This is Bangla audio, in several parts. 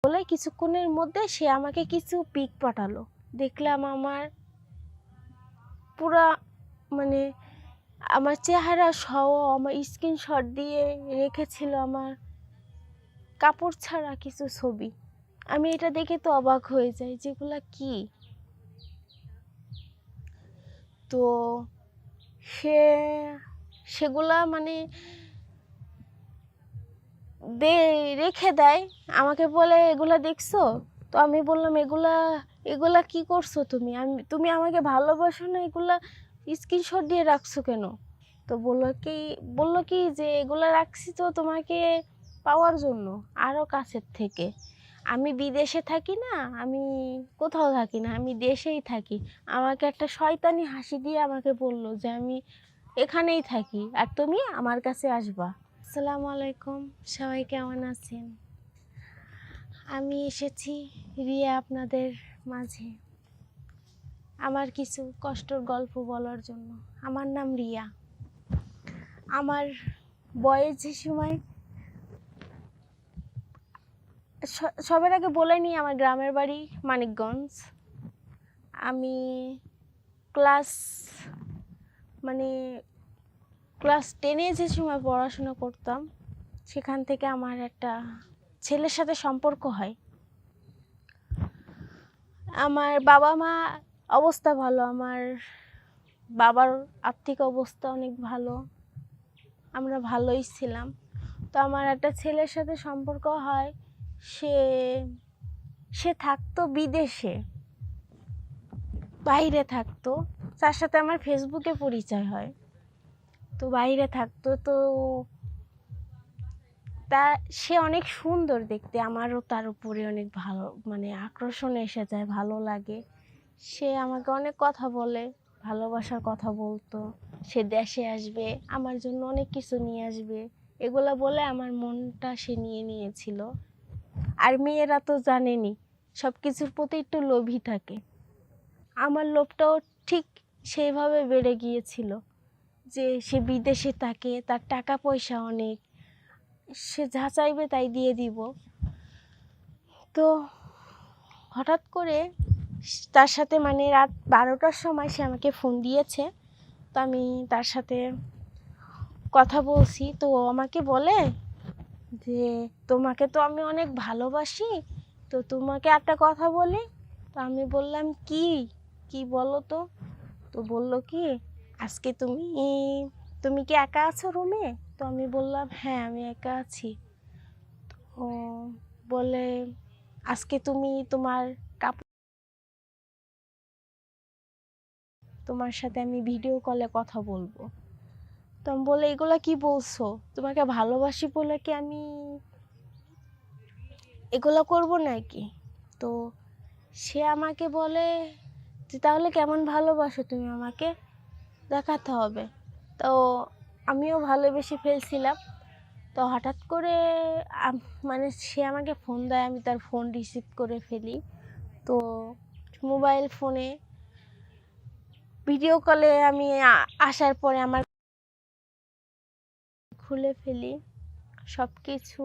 বলে কিছুক্ষণের মধ্যে সে আমাকে কিছু পিক পাঠালো। দেখলাম আমার পুরা মানে আমার চেহারা সহ আমার স্ক্রিনশট দিয়ে রেখেছিল আমার কাপড় ছাড়া কিছু ছবি। আমি এটা দেখে তো অবাক হয়ে যাই, যেগুলা কি। তো সেগুলা মানে রেখে দেয়, আমাকে বলে এগুলা দেখছো? তো আমি বললাম এগুলা কি করছো তুমি আমাকে ভালোবাসো না, এগুলা স্ক্রিনশট দিয়ে রাখছো কেন? তো বললো কি যে এগুলা রাখছি তো তোমাকে পাওয়ার জন্য, আরও কাছের থেকে। আমি বিদেশে থাকি না, আমি কোথাও থাকি না, আমি দেশেই থাকি। আমাকে একটা শয়তানি হাসি দিয়ে আমাকে বললো যে আমি এখানেই থাকি আর তুমি আমার কাছে আসবা। আসসালামু আলাইকুম, সবাই কেমন আছেন? আমি এসেছি রিয়া আপনাদের মাঝে আমার কিছু কষ্টের গল্প বলার জন্য। আমার নাম রিয়া। আমার বয়স যে সময়, সবার আগে বলে নিই আমার গ্রামের বাড়ি মানিকগঞ্জ। আমি ক্লাস 10-এ যে সময় পড়াশোনা করতাম, সেখান থেকে আমার একটা ছেলের সাথে সম্পর্ক হয়। আমার বাবা মা অবস্থা ভালো, আমার বাবার আর্থিক অবস্থা অনেক ভালো, আমরা ভালোই ছিলাম। তো আমার একটা ছেলের সাথে সম্পর্ক হয়। সে থাকতো বিদেশে, বাইরে থাকতো। তার সাথে আমার ফেসবুকে পরিচয় হয়। তো বাইরে থাকতো, তো সে অনেক সুন্দর দেখতে, আমারও তার উপরে অনেক ভালো আকর্ষণ এসে যায়, ভালো লাগে। সে আমাকে অনেক কথা বলে, ভালোবাসার কথা বলতো। সে দেশে আসবে, আমার জন্য অনেক কিছু নিয়ে আসবে, এগুলা বলে আমার মনটা সে নিয়ে নিয়েছিল। আর মেয়েরা তো জানেনই, সব কিছুর প্রতি একটু লোভী থাকে। আমার লোভটাও ঠিক সেইভাবে বেড়ে গিয়েছিল যে সে বিদেশে থাকে, তার টাকা পয়সা অনেক, সে যা চাইবে তাই দিয়ে দিব। তো হঠাৎ করে তার সাথে রাত 12টার সময় সে আমাকে ফোন দিয়েছে। তো আমি তার সাথে কথা বলছি। তো আমাকে বলে যে তোমাকে তো আমি অনেক ভালোবাসি, তো তোমাকে একটা কথা বলি। তো আমি বললাম কি বলো তো? তো বলল কি, আজকে তুমি কি একা আছো রুমে? তো আমি বললাম হ্যাঁ, আমি একা আছি। ও বলে, আজকে তুমি তোমার সাথে আমি ভিডিও কলে কথা বলবো। তো আমি বলে, এগুলা কি বলছো? তোমাকে ভালোবাসি বলে কি আমি এগুলো করব নাকি? তো সে আমাকে বলে যে তাহলে কেমন ভালোবাসো তুমি, আমাকে দেখাতে হবে। তো আমিও ভালোবেসে ফেলছিলাম। তো হঠাৎ করে সে আমাকে ফোন দেয়, আমি তার ফোন রিসিভ করে ফেলি। তো মোবাইল ফোনে ভিডিও কলে আমি আসার পরে আমার খুলে ফেলি, সব কিছু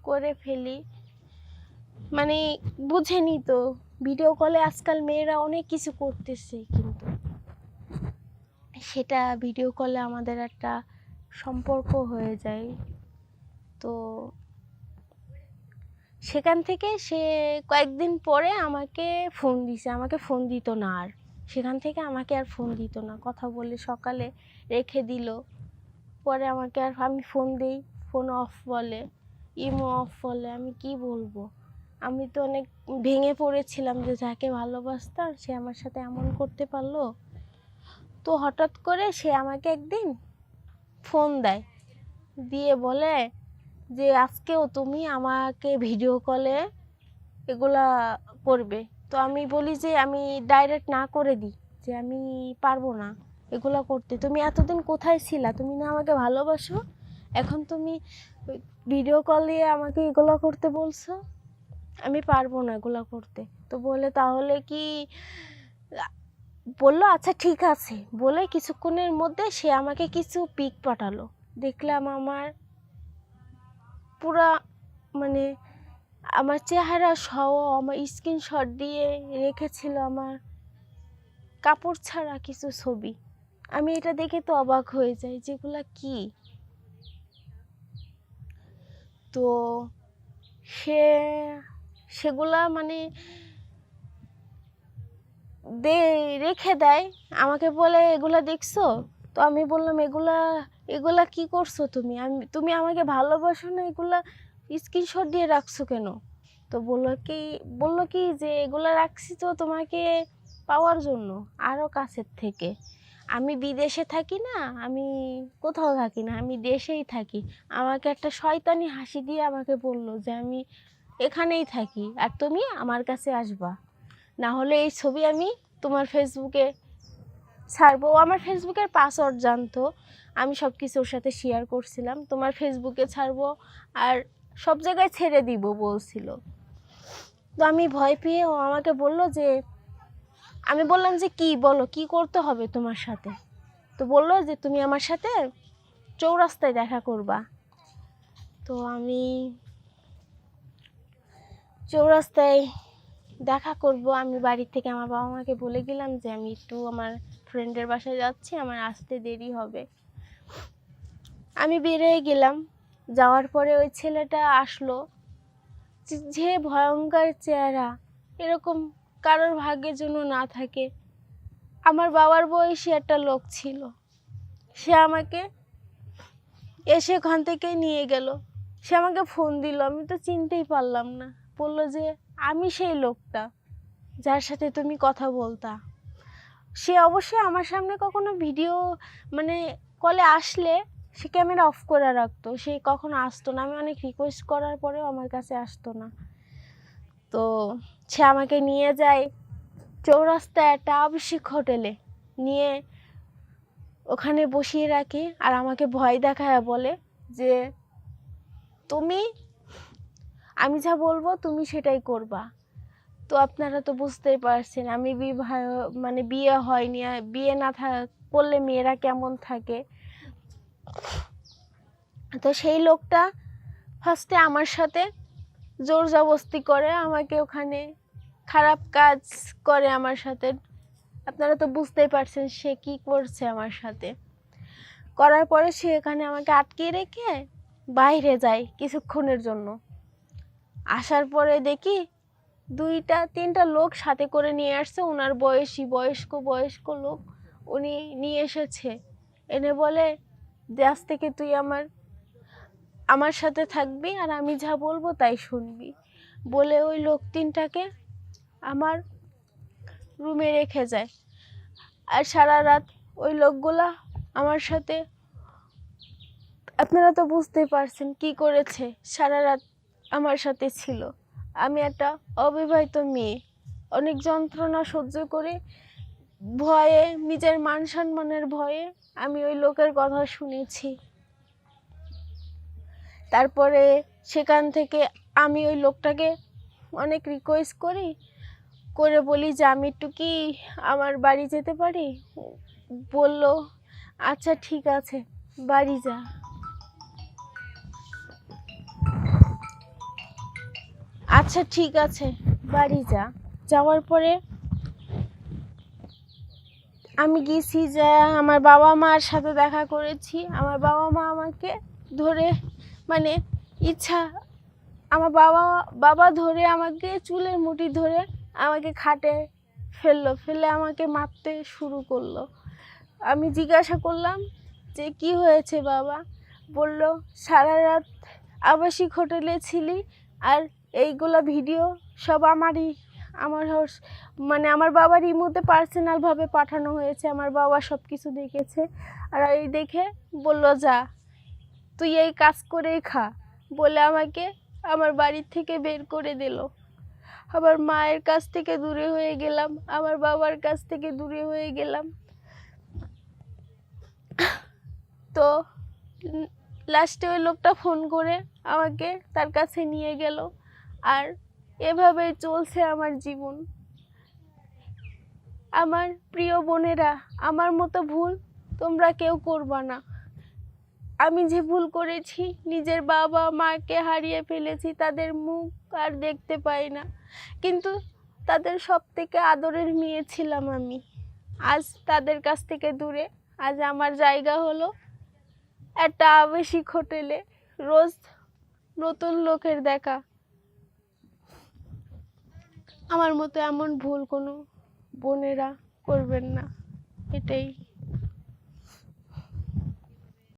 করে ফেলি। বুঝেনি তো, ভিডিও কলে আজকাল মেয়েরা অনেক কিছু করতেছে, কিন্তু সেটা ভিডিও কলে আমাদের একটা সম্পর্ক হয়ে যায়। তো সেখান থেকে সে কয়েকদিন পরে আমাকে ফোন দিছে, আমাকে ফোন দিত না আর। সেখান থেকে আমাকে আর ফোন দিত না, কথা বলে সকালে রেখে দিল। পরে আমাকে আর আমি ফোন দিই, ফোন অফ বলে, ইমো অফ বলে। আমি কি বলবো, আমি তো অনেক ভেঙে পড়েছিলাম যে যাকে ভালোবাসতাম সে আমার সাথে এমন করতে পারলো। তো হঠাৎ করে সে আমাকে একদিন ফোন দেয়, দিয়ে বলে যে আজকেও তুমি আমাকে ভিডিও কলে এগুলা করবে। তো আমি বলি যে আমি ডাইরেক্ট না করে দিই যে আমি পারবো না এগুলা করতে। তুমি এতদিন কোথায় ছিলা? তুমি না আমাকে ভালোবাসো, এখন তুমি ভিডিও কল দিয়ে আমাকে এগুলা করতে বলছো? আমি পারবো না এগুলা করতে। তো বলে তাহলে কি, বললো আচ্ছা ঠিক আছে বলে কিছুক্ষণের মধ্যে সে আমাকে কিছু পিক পাঠালো। দেখলাম আমার পুরা আমার চেহারা সহ আমার স্ক্রিনশট দিয়ে রেখেছিল আমার কাপড় ছাড়া কিছু ছবি। আমি এটা দেখে তো অবাক হয়ে যাই, যেগুলা কি। তো সে সেগুলা মানে রেখে দেয়, আমাকে বলে এগুলা দেখছো? তো আমি বললাম এগুলা এগুলা কি করছো তুমি? তুমি আমাকে ভালোবাসো না, এগুলা স্ক্রিনশট দিয়ে রাখছো কেন? তো বললো কি যে এগুলা রাখছি তো তোমাকে পাওয়ার জন্য, আরও কাছের থেকে। আমি বিদেশে থাকি না, আমি কোথাও থাকি না, আমি দেশেই থাকি। আমাকে একটা শয়তানি হাসি দিয়ে আমাকে বললো যে আমি এখানেই থাকি আর তুমি আমার কাছে আসবা, না হলে এই ছবি আমি তোমার ফেসবুকে ছাড়বো। ও আমার ফেসবুকের পাসওয়ার্ড জানতো, আমি সব কিছু ওর সাথে শেয়ার করছিলাম, তোমার ফেসবুকে ছাড়বো আর সব জায়গায় ছেড়ে দিব বলছিল। তো আমি ভয় পেয়ে ও আমাকে বলল যে, আমি বললাম যে কি বলো, কি করতে হবে তোমার সাথে? তো বললো যে তুমি আমার সাথে চৌরাস্তায় দেখা করবা। তো আমি চৌরাস্তায় দেখা করব। আমি বাড়ি থেকে আমার বাবা মাকে বলে গেলাম যে আমি একটু আমার ফ্রেন্ডের বাসায় যাচ্ছি, আমার আসতে দেরি হবে। আমি বেরিয়ে গেলাম। যাওয়ার পরে ওই ছেলেটা আসলো, যে ভয়ঙ্কর চেহারা, এরকম কারোর ভাগ্যের জন্য না থাকে। আমার বাবার বয়সী একটা লোক ছিল, সে আমাকে এসে ওখান থেকে নিয়ে গেল। সে আমাকে ফোন দিল, আমি তো চিনতেই পারলাম না। বললো যে আমি সেই লোকটা যার সাথে তুমি কথা বলতা। সে অবশ্যই আমার সামনে কখনো ভিডিও মানে কলে আসলে সে ক্যামেরা অফ করে রাখতো, সে কখনো আসতো না। আমি অনেক রিকোয়েস্ট করার পরেও আমার কাছে আসতো না। তো সে আমাকে নিয়ে যায় চৌরাস্তায় একটা আবাসিক হোটেলে, নিয়ে ওখানে বসিয়ে রাখে আর আমাকে ভয় দেখায় বলে যে আমি যা বলবো তুমি সেটাই করবা। তো আপনারা তো বুঝতেই পারছেন আমি বিয়ে হয়নি, বিয়ে না করলে মেয়েরা কেমন থাকে। তো সেই লোকটা ফার্স্টে আমার সাথে জোর জবরদস্তি করে, আমাকে ওখানে খারাপ কাজ করে আমার সাথে। আপনারা তো বুঝতেই পারছেন সে কি করছে আমার সাথে। করার পরে সে এখানে আমাকে আটকে রেখে বাইরে যায় কিছুক্ষণের জন্য। আসার পরে দেখি 2-3টা লোক সাথে করে নিয়ে আসছে, ওনার বয়স্ক লোক উনি নিয়ে এসেছে। এনে বলে যে আজ থেকে তুই আমার সাথে থাকবি আর আমি যা বলবো তাই শুনবি। বলে ওই লোক 3টাকে আমার রুমে রেখে যায়। আর সারা রাত ওই লোকগুলা আমার সাথে, আপনারা তো বুঝতেই পারছেন কি করেছে। সারা রাত আমার সাথে ছিল। আমি একটা অবিবাহিত মেয়ে, অনেক যন্ত্রণা সহ্য করে ভয়ে, নিজের মান সম্মানের ভয়ে আমি ওই লোকের কথা শুনেছি। তারপরে সেখান থেকে আমি ওই লোকটাকে অনেক রিকোয়েস্ট করে বলি যে আমি একটু কি আমার বাড়ি যেতে পারি? বলল আচ্ছা ঠিক আছে বাড়ি যা। আচ্ছা ঠিক আছে বাড়ি যা। যাওয়ার পরে আমি গেছি, যে আমার বাবা মার সাথে দেখা করেছি। আমার বাবা মা আমাকে ধরে মানে ইচ্ছা, আমার বাবা ধরে আমাকে চুলের মুঠি ধরে আমাকে খাটে ফেলে আমাকে মারতে শুরু করলো। আমি জিজ্ঞাসা করলাম যে কি হয়েছে বাবা? বলল সারা রাত আবাসিক হোটেলে ছিলি আর এইগুলা ভিডিও সব আমার বাবার ইমোতে পার্সোনালভাবে পাঠানো হয়েছে। আমার বাবা সব কিছু দেখেছে আর এই দেখে বলল যা তুই এই কাজ করেই খা, বলে আমাকে আমার বাড়ির থেকে বের করে দিল। আমার মায়ের কাছ থেকে দূরে হয়ে গেলাম, আমার বাবার কাছ থেকে দূরে হয়ে গেলাম। তো লাস্টে ওই লোকটা ফোন করে আমাকে তার কাছে নিয়ে গেল। আর এভাবেই চলছে আমার জীবন। আমার প্রিয় বোনেরা, আমার মতো ভুল তোমরা কেউ করবা না। আমি যে ভুল করেছি, নিজের বাবা মাকে হারিয়ে ফেলেছি, তাদের মুখ আর দেখতে পাই না, কিন্তু তাদের সব থেকে আদরের মেয়ে ছিলাম আমি। আজ তাদের কাছ থেকে দূরে, আজ আমার জায়গা হলো একটা আবাসিক হোটেলে, রোজ নতুন লোকের দেখা। আমার মতো এমন ভুল কোনো বোনেরা করবেন না, এটাই।